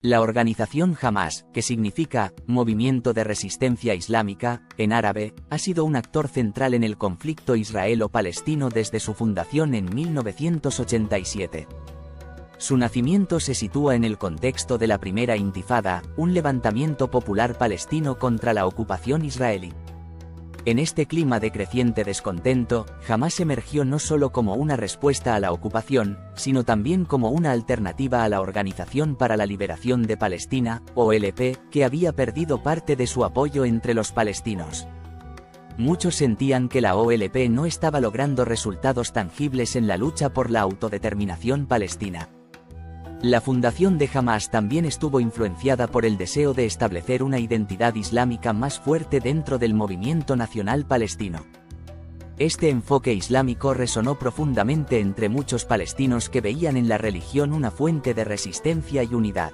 La organización Hamás, que significa Movimiento de Resistencia Islámica, en árabe, ha sido un actor central en el conflicto israelo-palestino desde su fundación en 1987. Su nacimiento se sitúa en el contexto de la Primera Intifada, un levantamiento popular palestino contra la ocupación israelí. En este clima de creciente descontento, Hamás emergió no solo como una respuesta a la ocupación, sino también como una alternativa a la Organización para la Liberación de Palestina, OLP, que había perdido parte de su apoyo entre los palestinos. Muchos sentían que la OLP no estaba logrando resultados tangibles en la lucha por la autodeterminación palestina. La fundación de Hamás también estuvo influenciada por el deseo de establecer una identidad islámica más fuerte dentro del movimiento nacional palestino. Este enfoque islámico resonó profundamente entre muchos palestinos que veían en la religión una fuente de resistencia y unidad.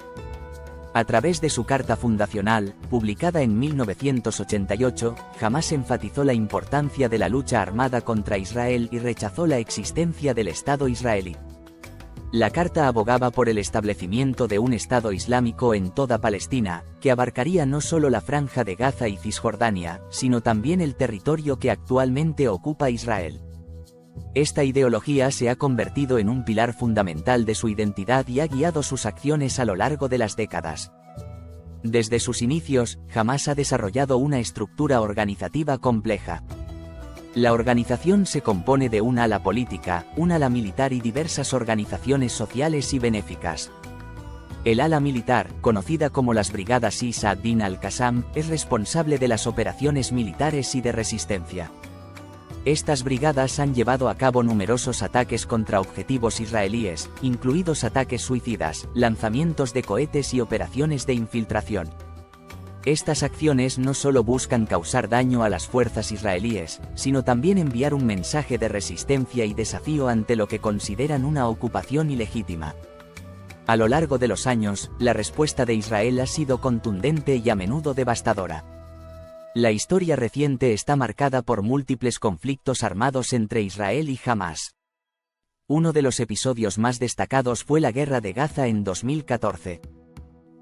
A través de su carta fundacional, publicada en 1988, Hamás enfatizó la importancia de la lucha armada contra Israel y rechazó la existencia del Estado israelí. La carta abogaba por el establecimiento de un Estado islámico en toda Palestina, que abarcaría no solo la Franja de Gaza y Cisjordania, sino también el territorio que actualmente ocupa Israel. Esta ideología se ha convertido en un pilar fundamental de su identidad y ha guiado sus acciones a lo largo de las décadas. Desde sus inicios, Hamás ha desarrollado una estructura organizativa compleja. La organización se compone de un ala política, un ala militar y diversas organizaciones sociales y benéficas. El ala militar, conocida como las Brigadas Isa ad-Din al-Qassam, es responsable de las operaciones militares y de resistencia. Estas brigadas han llevado a cabo numerosos ataques contra objetivos israelíes, incluidos ataques suicidas, lanzamientos de cohetes y operaciones de infiltración. Estas acciones no solo buscan causar daño a las fuerzas israelíes, sino también enviar un mensaje de resistencia y desafío ante lo que consideran una ocupación ilegítima. A lo largo de los años, la respuesta de Israel ha sido contundente y a menudo devastadora. La historia reciente está marcada por múltiples conflictos armados entre Israel y Hamás. Uno de los episodios más destacados fue la Guerra de Gaza en 2014.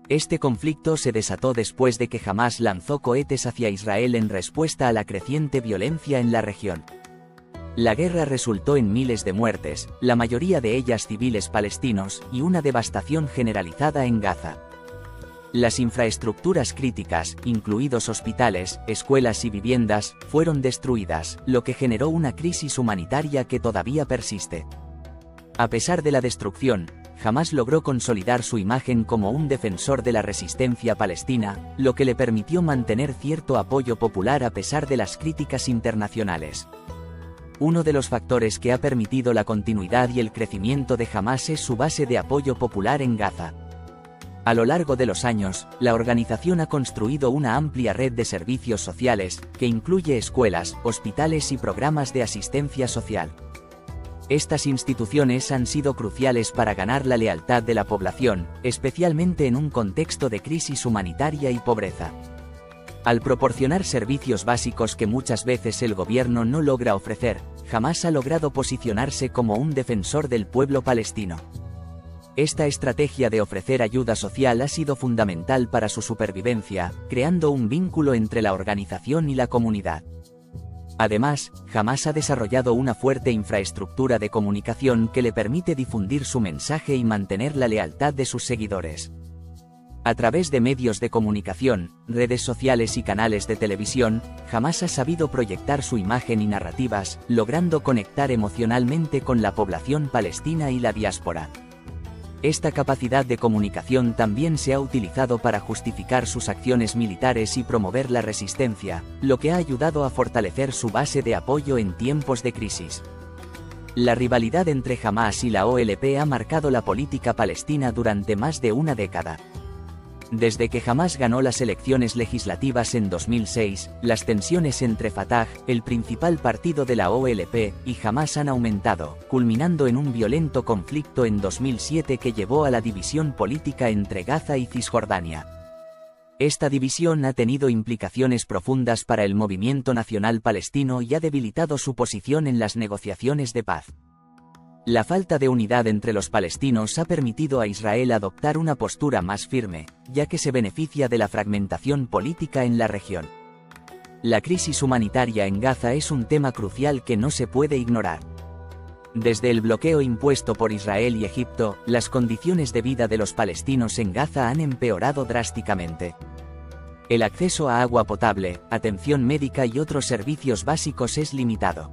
Este conflicto se desató después de que Hamás lanzó cohetes hacia Israel en respuesta a la creciente violencia en la región. La guerra resultó en miles de muertes, la mayoría de ellas civiles palestinos, y una devastación generalizada en Gaza. Las infraestructuras críticas, incluidos hospitales, escuelas y viviendas, fueron destruidas, lo que generó una crisis humanitaria que todavía persiste. A pesar de la destrucción, Hamás logró consolidar su imagen como un defensor de la resistencia palestina, lo que le permitió mantener cierto apoyo popular a pesar de las críticas internacionales. Uno de los factores que ha permitido la continuidad y el crecimiento de Hamás es su base de apoyo popular en Gaza. A lo largo de los años, la organización ha construido una amplia red de servicios sociales, que incluye escuelas, hospitales y programas de asistencia social. Estas instituciones han sido cruciales para ganar la lealtad de la población, especialmente en un contexto de crisis humanitaria y pobreza. Al proporcionar servicios básicos que muchas veces el gobierno no logra ofrecer, Hamás ha logrado posicionarse como un defensor del pueblo palestino. Esta estrategia de ofrecer ayuda social ha sido fundamental para su supervivencia, creando un vínculo entre la organización y la comunidad. Además, Hamás ha desarrollado una fuerte infraestructura de comunicación que le permite difundir su mensaje y mantener la lealtad de sus seguidores. A través de medios de comunicación, redes sociales y canales de televisión, Hamás ha sabido proyectar su imagen y narrativas, logrando conectar emocionalmente con la población palestina y la diáspora. Esta capacidad de comunicación también se ha utilizado para justificar sus acciones militares y promover la resistencia, lo que ha ayudado a fortalecer su base de apoyo en tiempos de crisis. La rivalidad entre Hamás y la OLP ha marcado la política palestina durante más de una década. Desde que Hamás ganó las elecciones legislativas en 2006, las tensiones entre Fatah, el principal partido de la OLP, y Hamás han aumentado, culminando en un violento conflicto en 2007 que llevó a la división política entre Gaza y Cisjordania. Esta división ha tenido implicaciones profundas para el movimiento nacional palestino y ha debilitado su posición en las negociaciones de paz. La falta de unidad entre los palestinos ha permitido a Israel adoptar una postura más firme, ya que se beneficia de la fragmentación política en la región. La crisis humanitaria en Gaza es un tema crucial que no se puede ignorar. Desde el bloqueo impuesto por Israel y Egipto, las condiciones de vida de los palestinos en Gaza han empeorado drásticamente. El acceso a agua potable, atención médica y otros servicios básicos es limitado.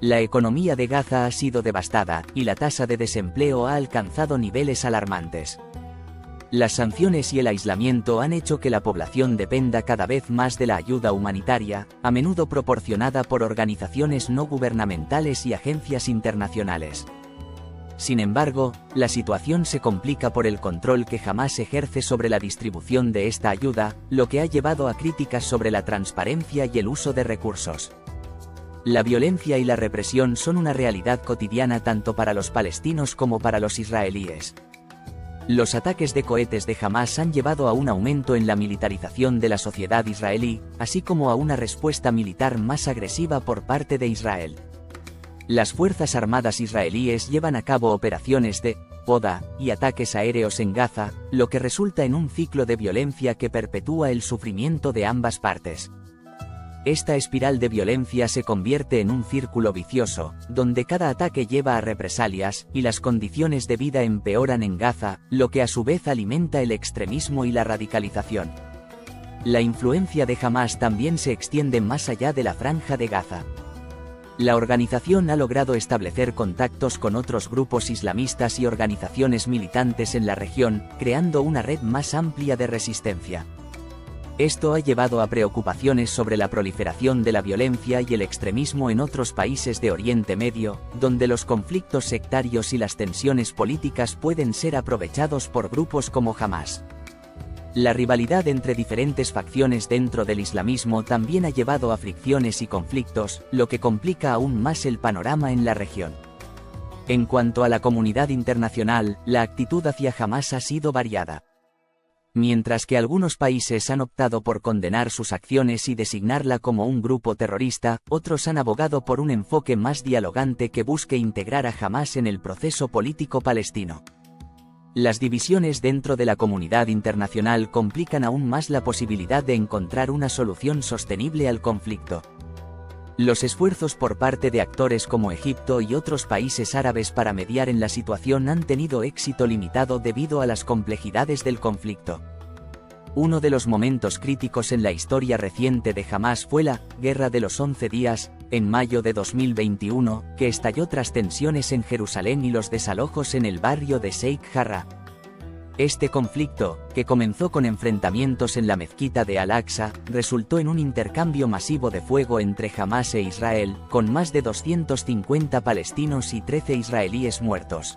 La economía de Gaza ha sido devastada, y la tasa de desempleo ha alcanzado niveles alarmantes. Las sanciones y el aislamiento han hecho que la población dependa cada vez más de la ayuda humanitaria, a menudo proporcionada por organizaciones no gubernamentales y agencias internacionales. Sin embargo, la situación se complica por el control que Hamás ejerce sobre la distribución de esta ayuda, lo que ha llevado a críticas sobre la transparencia y el uso de recursos. La violencia y la represión son una realidad cotidiana tanto para los palestinos como para los israelíes. Los ataques de cohetes de Hamás han llevado a un aumento en la militarización de la sociedad israelí, así como a una respuesta militar más agresiva por parte de Israel. Las Fuerzas Armadas israelíes llevan a cabo operaciones de poda y ataques aéreos en Gaza, lo que resulta en un ciclo de violencia que perpetúa el sufrimiento de ambas partes. Esta espiral de violencia se convierte en un círculo vicioso, donde cada ataque lleva a represalias, y las condiciones de vida empeoran en Gaza, lo que a su vez alimenta el extremismo y la radicalización. La influencia de Hamás también se extiende más allá de la Franja de Gaza. La organización ha logrado establecer contactos con otros grupos islamistas y organizaciones militantes en la región, creando una red más amplia de resistencia. Esto ha llevado a preocupaciones sobre la proliferación de la violencia y el extremismo en otros países de Oriente Medio, donde los conflictos sectarios y las tensiones políticas pueden ser aprovechados por grupos como Hamás. La rivalidad entre diferentes facciones dentro del islamismo también ha llevado a fricciones y conflictos, lo que complica aún más el panorama en la región. En cuanto a la comunidad internacional, la actitud hacia Hamás ha sido variada. Mientras que algunos países han optado por condenar sus acciones y designarla como un grupo terrorista, otros han abogado por un enfoque más dialogante que busque integrar a Hamás en el proceso político palestino. Las divisiones dentro de la comunidad internacional complican aún más la posibilidad de encontrar una solución sostenible al conflicto. Los esfuerzos por parte de actores como Egipto y otros países árabes para mediar en la situación han tenido éxito limitado debido a las complejidades del conflicto. Uno de los momentos críticos en la historia reciente de Hamás fue la Guerra de los 11 días, en mayo de 2021, que estalló tras tensiones en Jerusalén y los desalojos en el barrio de Sheikh Jarrah. Este conflicto, que comenzó con enfrentamientos en la mezquita de Al-Aqsa, resultó en un intercambio masivo de fuego entre Hamás e Israel, con más de 250 palestinos y 13 israelíes muertos.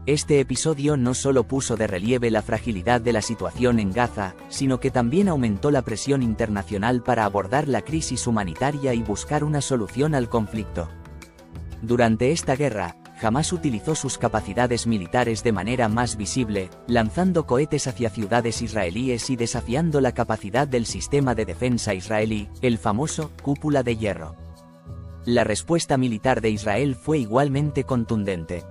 Este episodio no solo puso de relieve la fragilidad de la situación en Gaza, sino que también aumentó la presión internacional para abordar la crisis humanitaria y buscar una solución al conflicto. Durante esta guerra, Hamás utilizó sus capacidades militares de manera más visible, lanzando cohetes hacia ciudades israelíes y desafiando la capacidad del sistema de defensa israelí, el famoso cúpula de hierro. La respuesta militar de Israel fue igualmente contundente.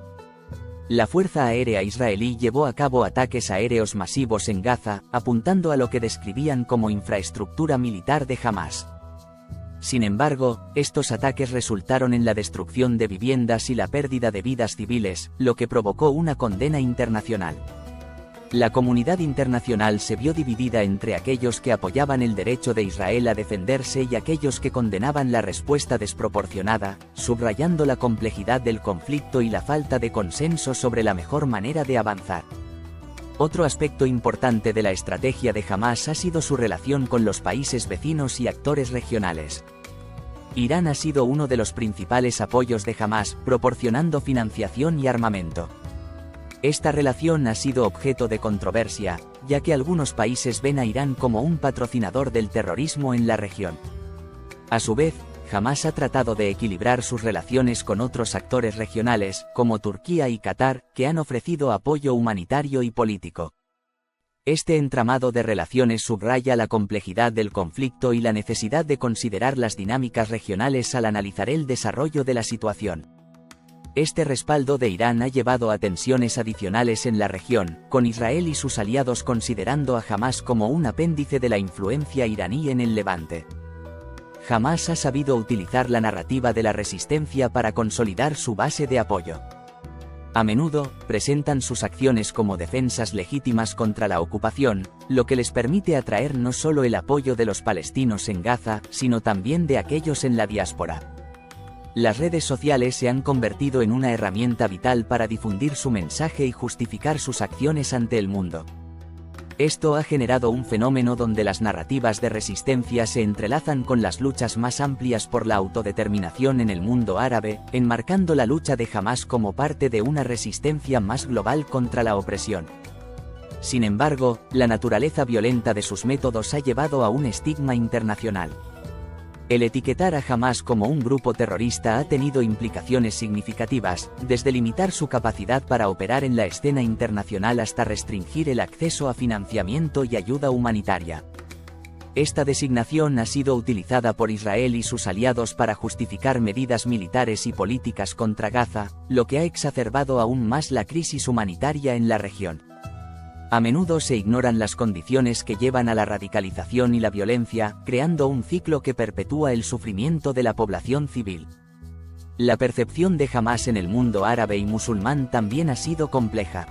La Fuerza Aérea Israelí llevó a cabo ataques aéreos masivos en Gaza, apuntando a lo que describían como infraestructura militar de Hamás. Sin embargo, estos ataques resultaron en la destrucción de viviendas y la pérdida de vidas civiles, lo que provocó una condena internacional. La comunidad internacional se vio dividida entre aquellos que apoyaban el derecho de Israel a defenderse y aquellos que condenaban la respuesta desproporcionada, subrayando la complejidad del conflicto y la falta de consenso sobre la mejor manera de avanzar. Otro aspecto importante de la estrategia de Hamás ha sido su relación con los países vecinos y actores regionales. Irán ha sido uno de los principales apoyos de Hamás, proporcionando financiación y armamento. Esta relación ha sido objeto de controversia, ya que algunos países ven a Irán como un patrocinador del terrorismo en la región. A su vez, Hamás ha tratado de equilibrar sus relaciones con otros actores regionales, como Turquía y Qatar, que han ofrecido apoyo humanitario y político. Este entramado de relaciones subraya la complejidad del conflicto y la necesidad de considerar las dinámicas regionales al analizar el desarrollo de la situación. Este respaldo de Irán ha llevado a tensiones adicionales en la región, con Israel y sus aliados considerando a Hamás como un apéndice de la influencia iraní en el Levante. Hamás ha sabido utilizar la narrativa de la resistencia para consolidar su base de apoyo. A menudo, presentan sus acciones como defensas legítimas contra la ocupación, lo que les permite atraer no solo el apoyo de los palestinos en Gaza, sino también de aquellos en la diáspora. Las redes sociales se han convertido en una herramienta vital para difundir su mensaje y justificar sus acciones ante el mundo. Esto ha generado un fenómeno donde las narrativas de resistencia se entrelazan con las luchas más amplias por la autodeterminación en el mundo árabe, enmarcando la lucha de Hamás como parte de una resistencia más global contra la opresión. Sin embargo, la naturaleza violenta de sus métodos ha llevado a un estigma internacional. El etiquetar a Hamás como un grupo terrorista ha tenido implicaciones significativas, desde limitar su capacidad para operar en la escena internacional hasta restringir el acceso a financiamiento y ayuda humanitaria. Esta designación ha sido utilizada por Israel y sus aliados para justificar medidas militares y políticas contra Gaza, lo que ha exacerbado aún más la crisis humanitaria en la región. A menudo se ignoran las condiciones que llevan a la radicalización y la violencia, creando un ciclo que perpetúa el sufrimiento de la población civil. La percepción de Hamás en el mundo árabe y musulmán también ha sido compleja.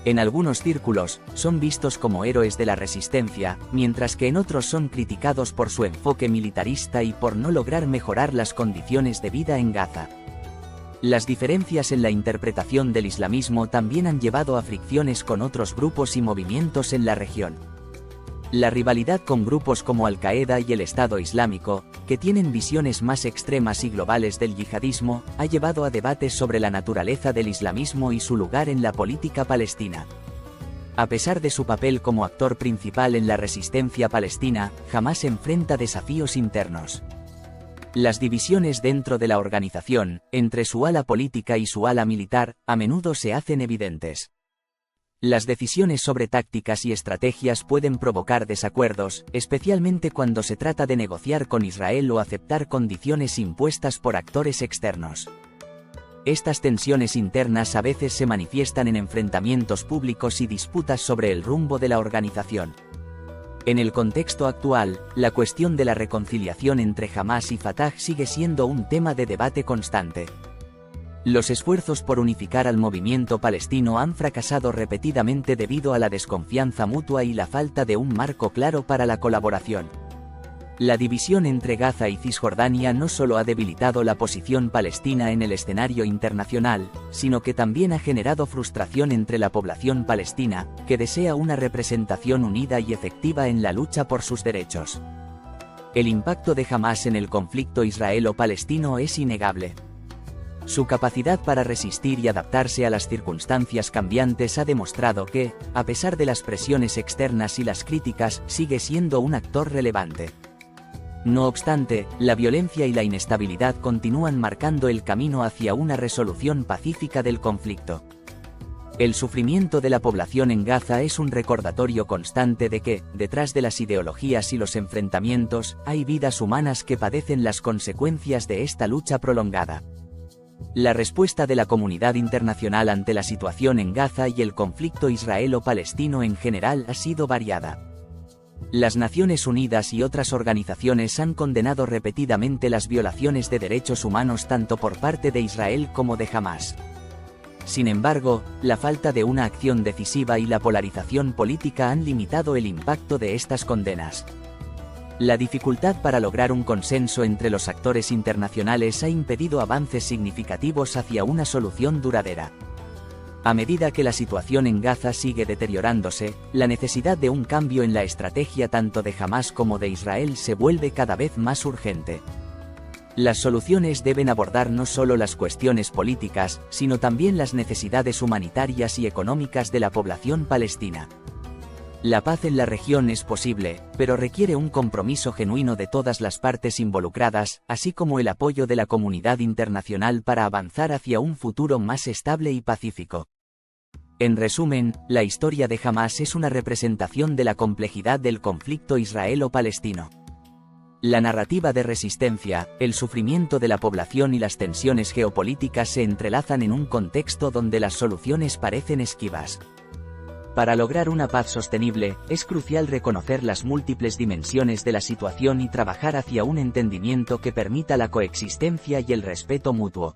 En algunos círculos, son vistos como héroes de la resistencia, mientras que en otros son criticados por su enfoque militarista y por no lograr mejorar las condiciones de vida en Gaza. Las diferencias en la interpretación del islamismo también han llevado a fricciones con otros grupos y movimientos en la región. La rivalidad con grupos como Al-Qaeda y el Estado Islámico, que tienen visiones más extremas y globales del yihadismo, ha llevado a debates sobre la naturaleza del islamismo y su lugar en la política palestina. A pesar de su papel como actor principal en la resistencia palestina, Hamás enfrenta desafíos internos. Las divisiones dentro de la organización, entre su ala política y su ala militar, a menudo se hacen evidentes. Las decisiones sobre tácticas y estrategias pueden provocar desacuerdos, especialmente cuando se trata de negociar con Israel o aceptar condiciones impuestas por actores externos. Estas tensiones internas a veces se manifiestan en enfrentamientos públicos y disputas sobre el rumbo de la organización. En el contexto actual, la cuestión de la reconciliación entre Hamás y Fatah sigue siendo un tema de debate constante. Los esfuerzos por unificar al movimiento palestino han fracasado repetidamente debido a la desconfianza mutua y la falta de un marco claro para la colaboración. La división entre Gaza y Cisjordania no solo ha debilitado la posición palestina en el escenario internacional, sino que también ha generado frustración entre la población palestina, que desea una representación unida y efectiva en la lucha por sus derechos. El impacto de Hamás en el conflicto israelo-palestino es innegable. Su capacidad para resistir y adaptarse a las circunstancias cambiantes ha demostrado que, a pesar de las presiones externas y las críticas, sigue siendo un actor relevante. No obstante, la violencia y la inestabilidad continúan marcando el camino hacia una resolución pacífica del conflicto. El sufrimiento de la población en Gaza es un recordatorio constante de que, detrás de las ideologías y los enfrentamientos, hay vidas humanas que padecen las consecuencias de esta lucha prolongada. La respuesta de la comunidad internacional ante la situación en Gaza y el conflicto israelo-palestino en general ha sido variada. Las Naciones Unidas y otras organizaciones han condenado repetidamente las violaciones de derechos humanos tanto por parte de Israel como de Hamás. Sin embargo, la falta de una acción decisiva y la polarización política han limitado el impacto de estas condenas. La dificultad para lograr un consenso entre los actores internacionales ha impedido avances significativos hacia una solución duradera. A medida que la situación en Gaza sigue deteriorándose, la necesidad de un cambio en la estrategia tanto de Hamás como de Israel se vuelve cada vez más urgente. Las soluciones deben abordar no solo las cuestiones políticas, sino también las necesidades humanitarias y económicas de la población palestina. La paz en la región es posible, pero requiere un compromiso genuino de todas las partes involucradas, así como el apoyo de la comunidad internacional para avanzar hacia un futuro más estable y pacífico. En resumen, la historia de Hamás es una representación de la complejidad del conflicto israelo-palestino. La narrativa de resistencia, el sufrimiento de la población y las tensiones geopolíticas se entrelazan en un contexto donde las soluciones parecen esquivas. Para lograr una paz sostenible, es crucial reconocer las múltiples dimensiones de la situación y trabajar hacia un entendimiento que permita la coexistencia y el respeto mutuo.